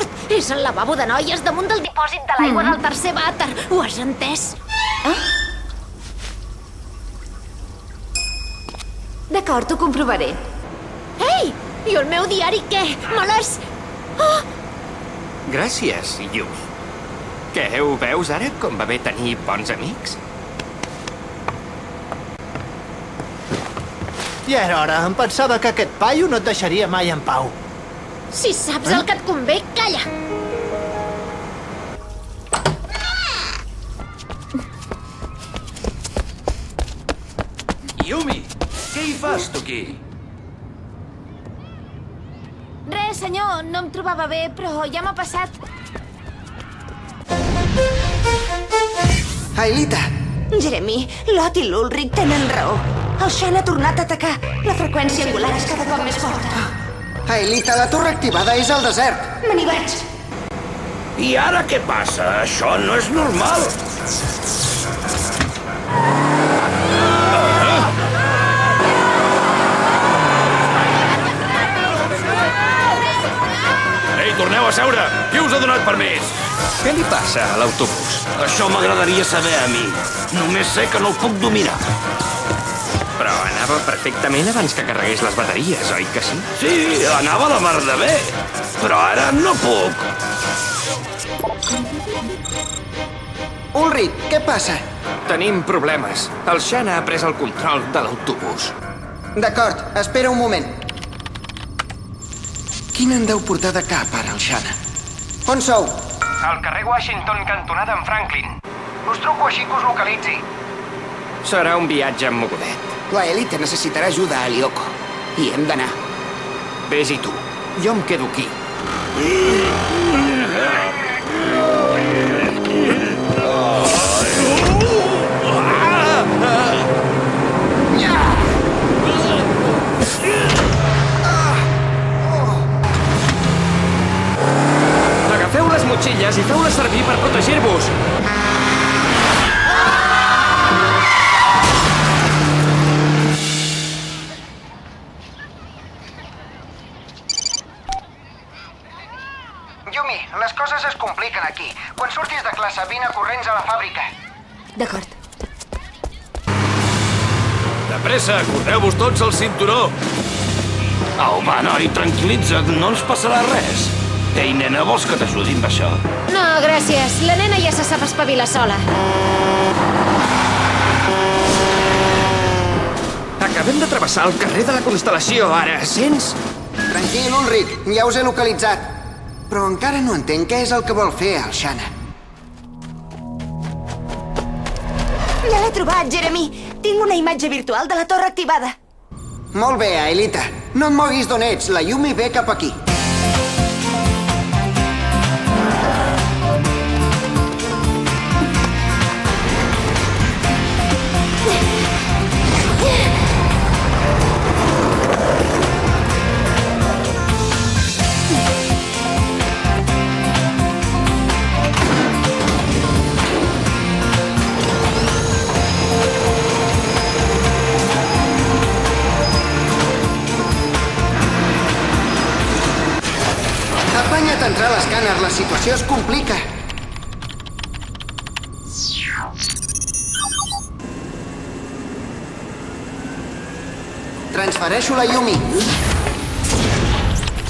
D'acord, és el lavabo de noies damunt del dipòsit de l'aigua del tercer vàter. Ho has entès? D'acord, ho comprovaré. Ei! I el meu diari què? Me l'has... Oh! Gràcies, Yumi. Què, ho veus ara, com va bé tenir bons amics? Ja era hora. Em pensava que aquest paio no et deixaria mai en pau. Si saps el que et convé, calla! Yumi, què hi fas, tu aquí? Res, senyor, no em trobava bé, però ja m'ha passat. Aelita! Jeremy, Lot i l'Ulrich tenen raó. El Shan ha tornat a atacar. La freqüència angular és cada cop més forta. Aelita, la torre activada és al desert. Me n'hi vaig. I ara què passa? Això no és normal. Ei, torneu a seure! Qui us ha donat permís? Què li passa a l'autobús? Això m'agradaria saber a mi. Només sé que no el puc dominar. Però anava perfectament abans que carregués les bateries, oi que sí? Sí, anava a la mar de bé, però ara no puc. Ulrich, què passa? Tenim problemes. El Shan ha pres el control de l'autobús. D'acord, espera un moment. Quin en deu portar de cap, ara, el Shan? On sou? Al carrer Washington, cantonada amb Franklin. Us truco així que us localitzi. Serà un viatge mogudet. La Elite necessitarà ajuda a Lyoko. I hem d'anar. Ves-hi tu. Jo em quedo aquí. Agafeu les motxilles i feu-les servir per protegir-vos. Yumi, les coses es compliquen aquí. Quan surtis de classe, vine corrents a la fàbrica. D'acord. De pressa, correu-vos tots al cinturó. Au, va, noi, tranquil·litza't, no ens passarà res. Ei, nena, vols que t'ajudi amb això? No, gràcies. La nena ja se sap espavilar sola. Acabem de travessar el carrer de la Constel·lació, ara. Sents? Tranquil, Ulrich, ja us he localitzat. Però encara no entenc què és el que vol fer el Shan. Ja l'he trobat, Jeremy. Tinc una imatge virtual de la torre activada. Molt bé, Aelita. No et moguis d'on ets, la Yumi ve cap aquí. Apanya't a entrar a l'escàner, la situació es complica. Transfereixo la Yumi.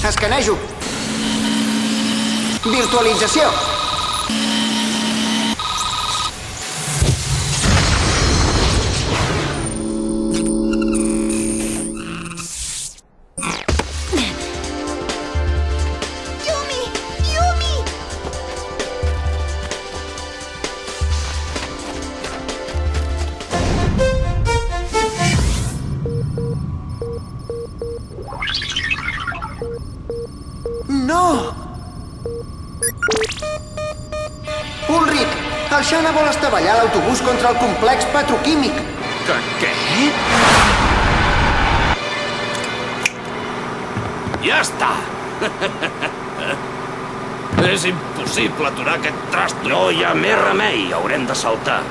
Escanejo. Virtualització. No! Ulrich, el Shan vol estavellar l'autobús contra el complex petroquímic. Que què? Ja està! És impossible aturar aquest trast. No hi ha més remei, haurem de saltar.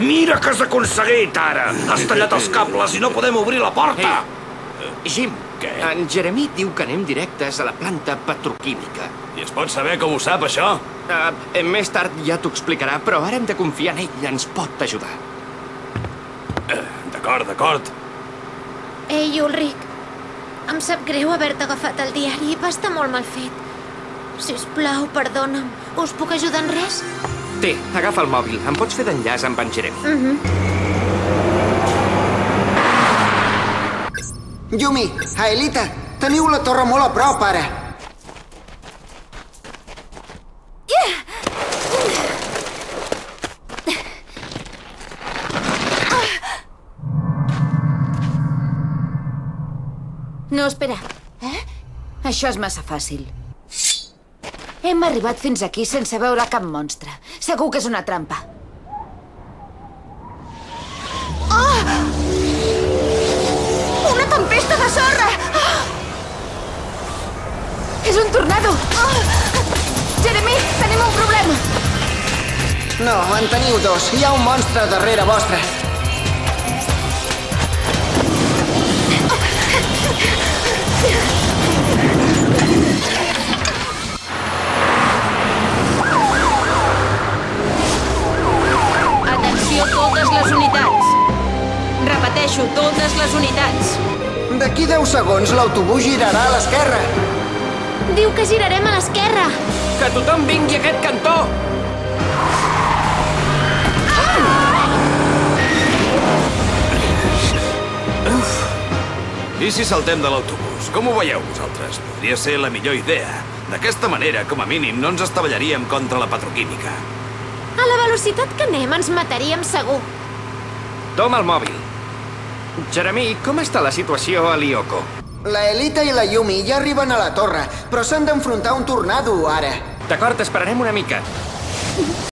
Mira que has aconseguit, ara! Has tallat els cables i no podem obrir la porta! Jim, Què? en Jeremy diu que anem directes a la planta petroquímica. I es pot saber com ho sap, això? Més tard ja t'ho explicarà, però ara hem de confiar en ell, ens pot ajudar. D'acord, d'acord. Ei, Ulrich, em sap greu haver-te agafat el diari, va estar molt mal fet. Sisplau, perdona'm. Us puc ajudar en res? Té, agafa el mòbil, em pots fer d'enllaç amb en Jeremy. Yumi, Aelita, teniu la torre molt a prop, ara. No, espera. Això és massa fàcil. Hem arribat fins aquí sense veure cap monstre. Segur que és una trampa. Una tempesta de sorra! És un tornado! Jeremy, tenim un problema! No, en teniu dos. Hi ha un monstre darrere vostre. Atenció, totes les unitats. Repeteixo, totes les unitats. D'aquí 10 segons l'autobús girarà a l'esquerra. Diu que girarem a l'esquerra. Que tothom vingui a aquest cantó! I si saltem de l'autobús? Com ho veieu, vosaltres? Podria ser la millor idea. D'aquesta manera, com a mínim, no ens estavellaríem contra la petroquímica. A la velocitat que anem ens mataríem segur. Toma el mòbil. Jeremy, com està la situació a Lyoko? La Elita i la Yumi ja arriben a la torre, però s'han d'enfrontar a un tornado, ara. D'acord, esperarem una mica.